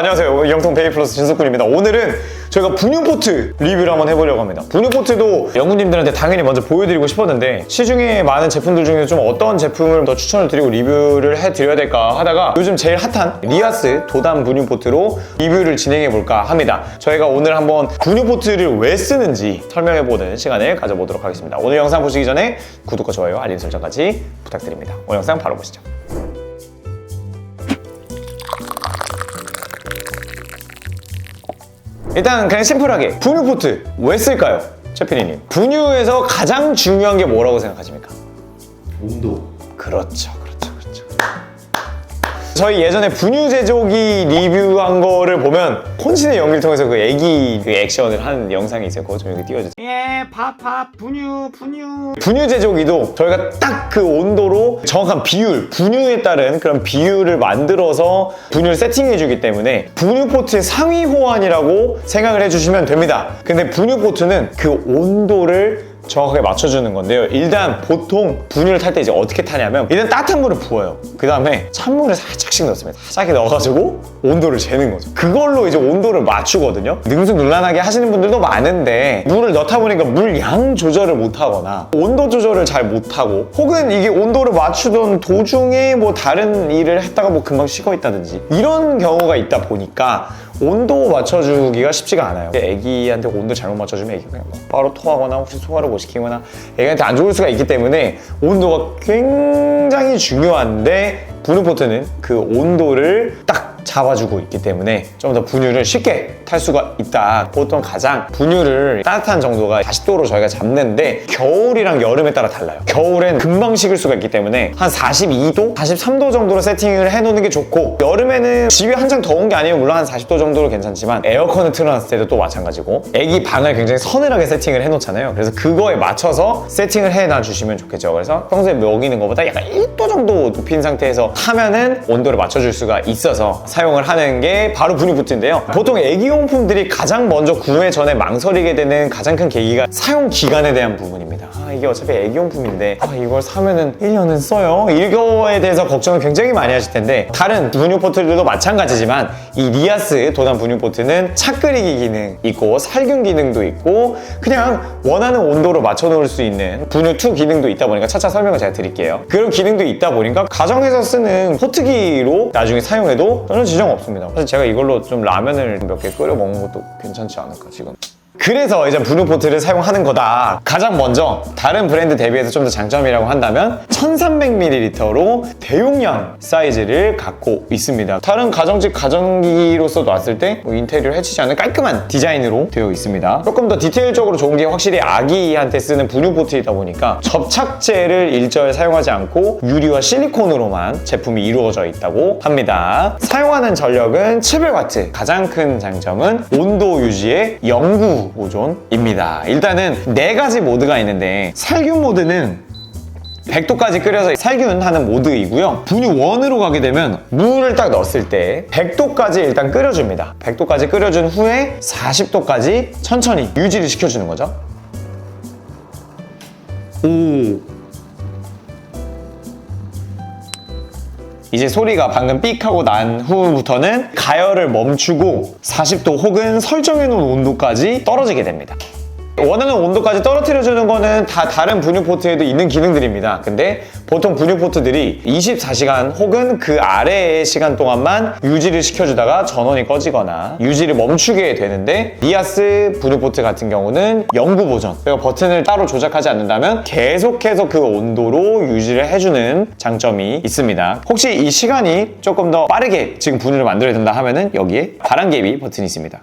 안녕하세요. 영통 베이플러스 진석군입니다. 오늘은 저희가 분유포트 리뷰를 한번 해보려고 합니다. 분유포트도 영구님들한테 당연히 먼저 보여드리고 싶었는데 시중에 많은 제품들 중에서 좀 어떤 제품을 더 추천을 드리고 리뷰를 해드려야 될까 하다가 요즘 제일 핫한 리아스 도담 분유포트로 리뷰를 진행해볼까 합니다. 저희가 오늘 한번 분유포트를 왜 쓰는지 설명해보는 시간을 가져보도록 하겠습니다. 오늘 영상 보시기 전에 구독과 좋아요, 알림 설정까지 부탁드립니다. 오늘 영상 바로 보시죠. 일단 그냥 심플하게 분유포트 왜 쓸까요? 최피디님, 분유에서 가장 중요한 게 뭐라고 생각하십니까? 온도. 그렇죠. 저희 예전에 분유 제조기 리뷰한 거를 보면 혼신의 연기를 통해서 그 애기 그 액션을 하는 영상이 있어요. 그거 좀 여기 띄워주세요. 예, 밥, 분유. 분유 제조기도 저희가 딱 그 온도로 정확한 비율, 분유에 따른 그런 비율을 만들어서 분유를 세팅해주기 때문에 분유포트의 상위 호환이라고 생각을 해주시면 됩니다. 근데 분유포트는 그 온도를 정확하게 맞춰주는 건데요. 일단 보통 분유를 탈 때 이제 어떻게 타냐면 일단 따뜻한 물을 부어요. 그 다음에 찬물을 살짝씩 넣습니다. 살짝 넣어가지고 온도를 재는 거죠. 그걸로 이제 온도를 맞추거든요. 능수능란하게 하시는 분들도 많은데 물을 넣다 보니까 물 양 조절을 못하거나 온도 조절을 잘 못하고 혹은 이게 온도를 맞추던 도중에 뭐 다른 일을 했다가 뭐 금방 식어 있다든지 이런 경우가 있다 보니까 온도 맞춰주기가 쉽지가 않아요. 애기한테 온도 잘못 맞춰주면 애기가 그냥 바로 토하거나 혹시 소화를 못 시키거나 애기한테 안 좋을 수가 있기 때문에 온도가 굉장히 중요한데 분유포트는 그 온도를 딱 잡아주고 있기 때문에 좀 더 분유를 쉽게 탈 수가 있다. 보통 가장 분유를 따뜻한 정도가 40도로 저희가 잡는데 겨울이랑 여름에 따라 달라요. 겨울엔 금방 식을 수가 있기 때문에 한 42도? 43도 정도로 세팅을 해놓는 게 좋고 여름에는 집이 한창 더운 게 아니면 물론 한 40도 정도로 괜찮지만 에어컨을 틀어놨을 때도 또 마찬가지고 애기 방을 굉장히 서늘하게 세팅을 해놓잖아요. 그래서 그거에 맞춰서 세팅을 해놔주시면 좋겠죠. 그래서 평소에 먹이는 것보다 약간 1도 정도 높인 상태에서 타면은 온도를 맞춰줄 수가 있어서 사용을 하는 게 바로 분유포트인데요. 보통 애기용품들이 가장 먼저 구매 전에 망설이게 되는 가장 큰 계기가 사용 기간에 대한 부분입니다. 이게 어차피 애기용품인데 이걸 사면은 1년은 써요? 이거에 대해서 걱정을 굉장히 많이 하실 텐데 다른 분유포트들도 마찬가지지만 이 리아스 도담 분유포트는 차 끓이기 기능 있고 살균 기능도 있고 그냥 원하는 온도로 맞춰 놓을 수 있는 분유2 기능도 있다 보니까 차차 설명을 제가 드릴게요. 그런 기능도 있다 보니까 가정에서 쓰는 포트기로 나중에 사용해도 저는 지장 없습니다. 사실 제가 이걸로 좀 라면을 몇 개 끓여 먹는 것도 괜찮지 않을까 지금. 그래서 이제 분유포트를 사용하는 거다. 가장 먼저 다른 브랜드 대비해서 좀 더 장점이라고 한다면 1300ml로 대용량 사이즈를 갖고 있습니다. 다른 가정집 가전기로서 놨을 때 인테리어를 해치지 않는 깔끔한 디자인으로 되어 있습니다. 조금 더 디테일적으로 좋은 게 확실히 아기한테 쓰는 분유포트이다 보니까 접착제를 일절 사용하지 않고 유리와 실리콘으로만 제품이 이루어져 있다고 합니다. 사용하는 전력은 700W. 가장 큰 장점은 온도 유지의 영구 보존입니다. 일단은 4가지 모드가 있는데 살균 모드는 100도까지 끓여서 살균하는 모드이고요. 분유 1으로 가게 되면 물을 딱 넣었을 때 100도까지 일단 끓여줍니다. 100도까지 끓여준 후에 40도까지 천천히 유지를 시켜주는 거죠. 이제 소리가 방금 삑 하고 난 후부터는 가열을 멈추고 40도 혹은 설정해놓은 온도까지 떨어지게 됩니다. 원하는 온도까지 떨어뜨려주는 거는 다 다른 분유포트에도 있는 기능들입니다. 근데 보통 분유포트들이 24시간 혹은 그 아래의 시간 동안만 유지를 시켜주다가 전원이 꺼지거나 유지를 멈추게 되는데 리아스 분유포트 같은 경우는 영구 보존. 그러니까 버튼을 따로 조작하지 않는다면 계속해서 그 온도로 유지를 해주는 장점이 있습니다. 혹시 이 시간이 조금 더 빠르게 지금 분유를 만들어야 된다 하면은 여기에 바람개비 버튼이 있습니다.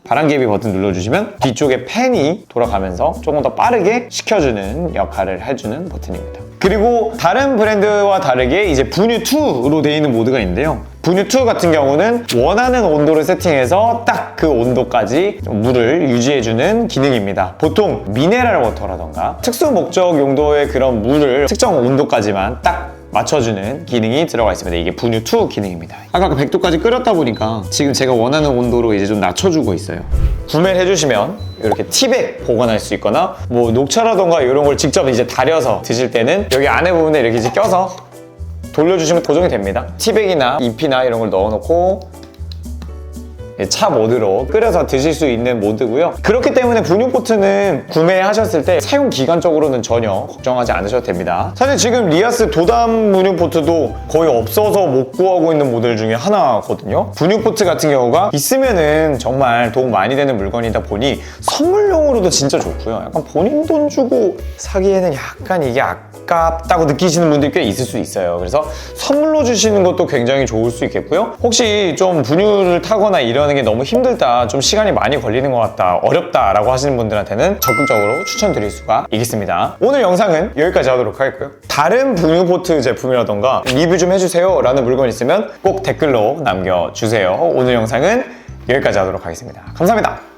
바람개비 버튼 눌러주시면 뒤쪽에 팬이 돌아가면서 조금 더 빠르게 식혀주는 역할을 해주는 버튼입니다. 그리고 다른 브랜드와 다르게 이제 분유2로 되어 있는 모드가 있는데요. 분유2 같은 경우는 원하는 온도를 세팅해서 딱 그 온도까지 물을 유지해주는 기능입니다. 보통 미네랄 워터라던가 특수 목적 용도의 그런 물을 특정 온도까지만 딱 맞춰주는 기능이 들어가 있습니다. 이게 분유2 기능입니다. 아까 100도까지 끓였다 보니까 지금 제가 원하는 온도로 이제 좀 낮춰주고 있어요. 구매를 해주시면 이렇게 티백 보관할 수 있거나 뭐 녹차라던가 이런 걸 직접 이제 달여서 드실 때는 여기 안에 부분에 이렇게 이제 껴서 돌려주시면 고정이 됩니다. 티백이나 잎이나 이런 걸 넣어놓고 차 모드로 끓여서 드실 수 있는 모드고요. 그렇기 때문에 분유포트는 구매하셨을 때 사용 기간적으로는 전혀 걱정하지 않으셔도 됩니다. 사실 지금 리아스 도담 분유포트도 거의 없어서 못 구하고 있는 모델 중에 하나거든요. 분유포트 같은 경우가 있으면은 정말 도움 많이 되는 물건이다 보니 선물용으로도 진짜 좋고요. 약간 본인 돈 주고 사기에는 약간 이게 아깝다고 느끼시는 분들이 꽤 있을 수 있어요. 그래서 선물로 주시는 것도 굉장히 좋을 수 있겠고요. 혹시 좀 분유를 타거나 이러는 게 너무 힘들다, 좀 시간이 많이 걸리는 것 같다, 어렵다 라고 하시는 분들한테는 적극적으로 추천드릴 수가 있겠습니다. 오늘 영상은 여기까지 하도록 하겠고요. 다른 분유포트 제품이라던가 리뷰 좀 해주세요 라는 물건 있으면 꼭 댓글로 남겨주세요. 오늘 영상은 여기까지 하도록 하겠습니다. 감사합니다.